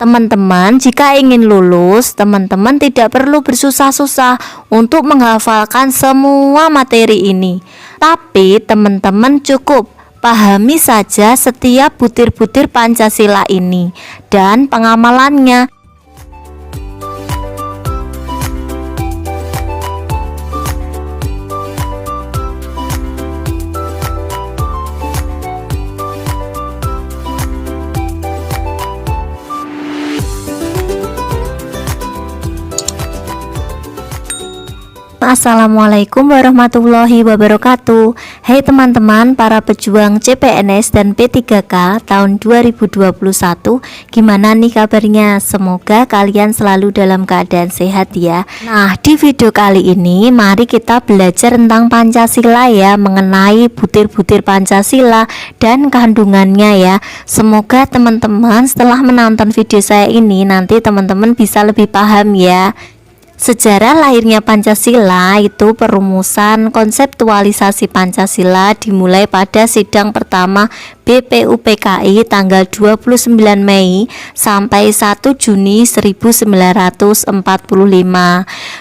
Teman-teman, jika ingin lulus, teman-teman tidak perlu bersusah-susah untuk menghafalkan semua materi ini. Tapi teman-teman cukup pahami saja setiap butir-butir Pancasila ini dan pengamalannya. Assalamualaikum warahmatullahi wabarakatuh. Hai teman-teman para pejuang CPNS dan P3K tahun 2021, gimana nih kabarnya? Semoga kalian selalu dalam keadaan sehat ya. Nah, di video kali ini mari kita belajar tentang Pancasila ya, mengenai butir-butir Pancasila dan kandungannya ya. Semoga teman-teman setelah menonton video saya ini nanti teman-teman bisa lebih paham ya. Sejarah lahirnya Pancasila itu perumusan konseptualisasi Pancasila dimulai pada sidang pertama BPUPKI tanggal 29 Mei sampai 1 Juni 1945.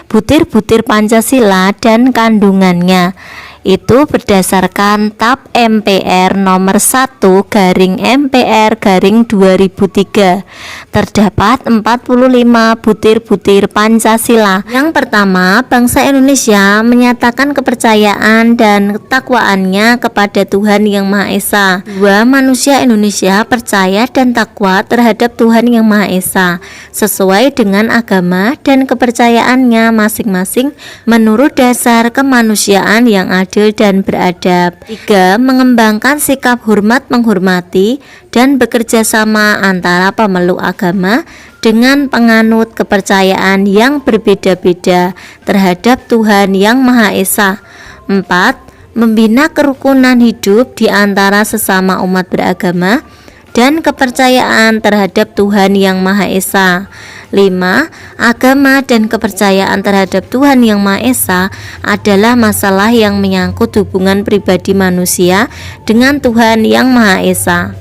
Butir-butir Pancasila dan kandungannya itu berdasarkan TAP MPR nomor 1/MPR/2003. Terdapat 45 butir-butir Pancasila. Yang pertama, bangsa Indonesia menyatakan kepercayaan dan ketakwaannya kepada Tuhan Yang Maha Esa. 2. Manusia Indonesia percaya dan takwa terhadap Tuhan Yang Maha Esa sesuai dengan agama dan kepercayaannya masing-masing menurut dasar kemanusiaan yang adil dan beradab. 3. Mengembangkan sikap hormat menghormati dan bekerja sama antara pemeluk agama dengan penganut kepercayaan yang berbeda-beda terhadap Tuhan Yang Maha Esa. 4. Membina kerukunan hidup di antara sesama umat beragama dan kepercayaan terhadap Tuhan Yang Maha Esa. 5. Agama dan kepercayaan terhadap Tuhan Yang Maha Esa adalah masalah yang menyangkut hubungan pribadi manusia dengan Tuhan Yang Maha Esa.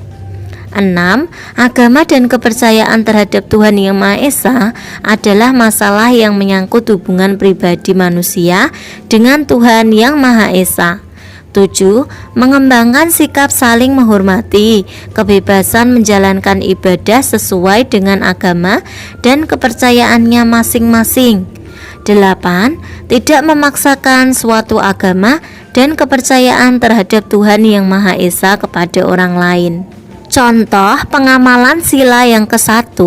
6. Agama dan kepercayaan terhadap Tuhan Yang Maha Esa adalah masalah yang menyangkut hubungan pribadi manusia dengan Tuhan Yang Maha Esa. 7. Mengembangkan sikap saling menghormati, kebebasan menjalankan ibadah sesuai dengan agama dan kepercayaannya masing-masing. 8. Tidak memaksakan suatu agama dan kepercayaan terhadap Tuhan Yang Maha Esa kepada orang lain. Contoh pengamalan sila yang ke-1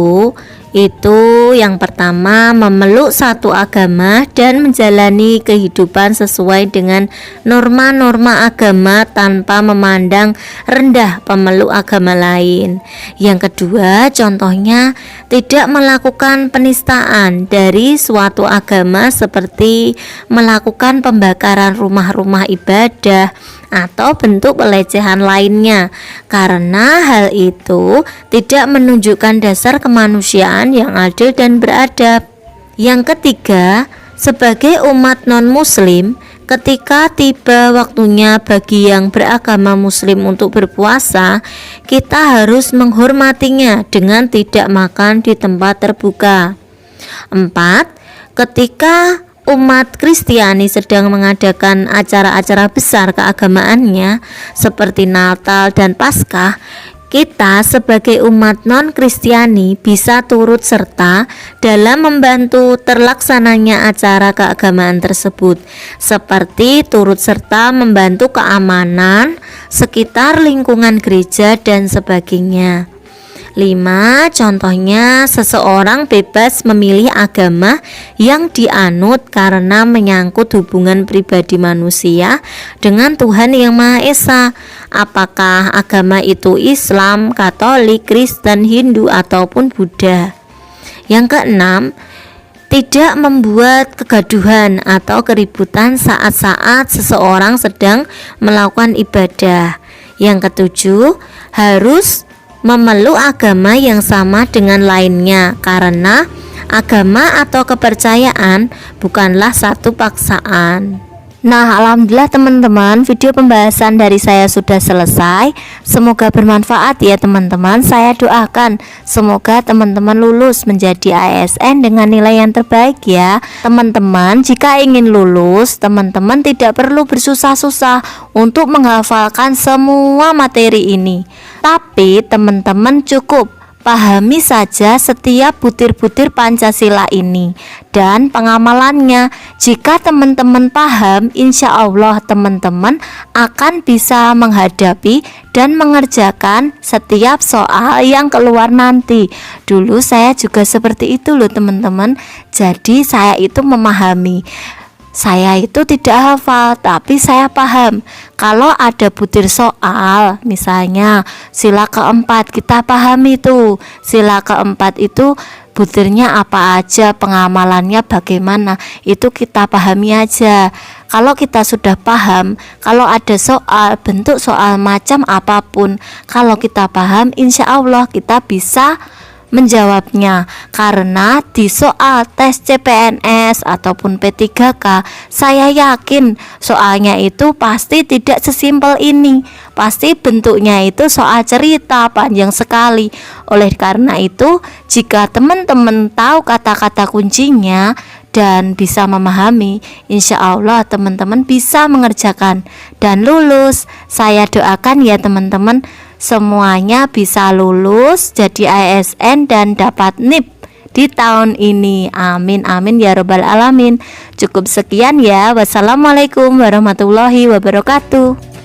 itu yang pertama, memeluk satu agama dan menjalani kehidupan sesuai dengan norma-norma agama tanpa memandang rendah pemeluk agama lain. Yang kedua, contohnya tidak melakukan penistaan dari suatu agama seperti melakukan pembakaran rumah-rumah ibadah atau bentuk pelecehan lainnya, karena hal itu tidak menunjukkan dasar kemanusiaan yang adil dan beradab. Yang ketiga, sebagai umat non-muslim, ketika tiba waktunya bagi yang beragama muslim untuk berpuasa, kita harus menghormatinya dengan tidak makan di tempat terbuka. 4. Ketika umat Kristiani sedang mengadakan acara-acara besar keagamaannya seperti Natal dan Paskah, kita sebagai umat non-Kristiani bisa turut serta dalam membantu terlaksananya acara keagamaan tersebut, seperti turut serta membantu keamanan sekitar lingkungan gereja dan sebagainya. 5. Contohnya, seseorang bebas memilih agama yang dianut karena menyangkut hubungan pribadi manusia dengan Tuhan Yang Maha Esa. Apakah agama itu Islam, Katolik, Kristen, Hindu, ataupun Buddha. Yang keenam, tidak membuat kegaduhan atau keributan saat-saat seseorang sedang melakukan ibadah. Yang ketujuh, harus memeluk agama yang sama dengan lainnya, karena agama atau kepercayaan bukanlah satu paksaan. Nah, alhamdulillah teman-teman, video pembahasan dari saya sudah selesai. Semoga bermanfaat ya teman-teman. Saya doakan semoga teman-teman lulus menjadi ASN dengan nilai yang terbaik ya. Teman-teman, jika ingin lulus, teman-teman tidak perlu bersusah-susah untuk menghafalkan semua materi ini. Tapi teman-teman cukup pahami saja setiap butir-butir Pancasila ini dan pengamalannya. Jika teman-teman paham, insya Allah teman-teman akan bisa menghadapi dan mengerjakan setiap soal yang keluar nanti. Dulu saya juga seperti itu loh teman-teman. Jadi saya itu memahami. Saya itu tidak hafal, tapi saya paham. Kalau ada butir soal, misalnya sila keempat, kita pahami tuh. Sila keempat itu butirnya apa aja, pengamalannya bagaimana, itu kita pahami aja. Kalau kita sudah paham, kalau ada soal, bentuk soal macam apapun, kalau kita paham, insya Allah kita bisa menjawabnya. Karena di soal tes CPNS ataupun P3K, saya yakin soalnya itu pasti tidak sesimpel ini. Pasti bentuknya itu soal cerita panjang sekali. Oleh karena itu, jika teman-teman tahu kata-kata kuncinya dan bisa memahami, insya Allah teman-teman bisa mengerjakan dan lulus. Saya doakan ya teman-teman, semuanya bisa lulus jadi ASN dan dapat NIP di tahun ini. Amin amin ya robbal alamin. Cukup sekian ya. Wassalamualaikum warahmatullahi wabarakatuh.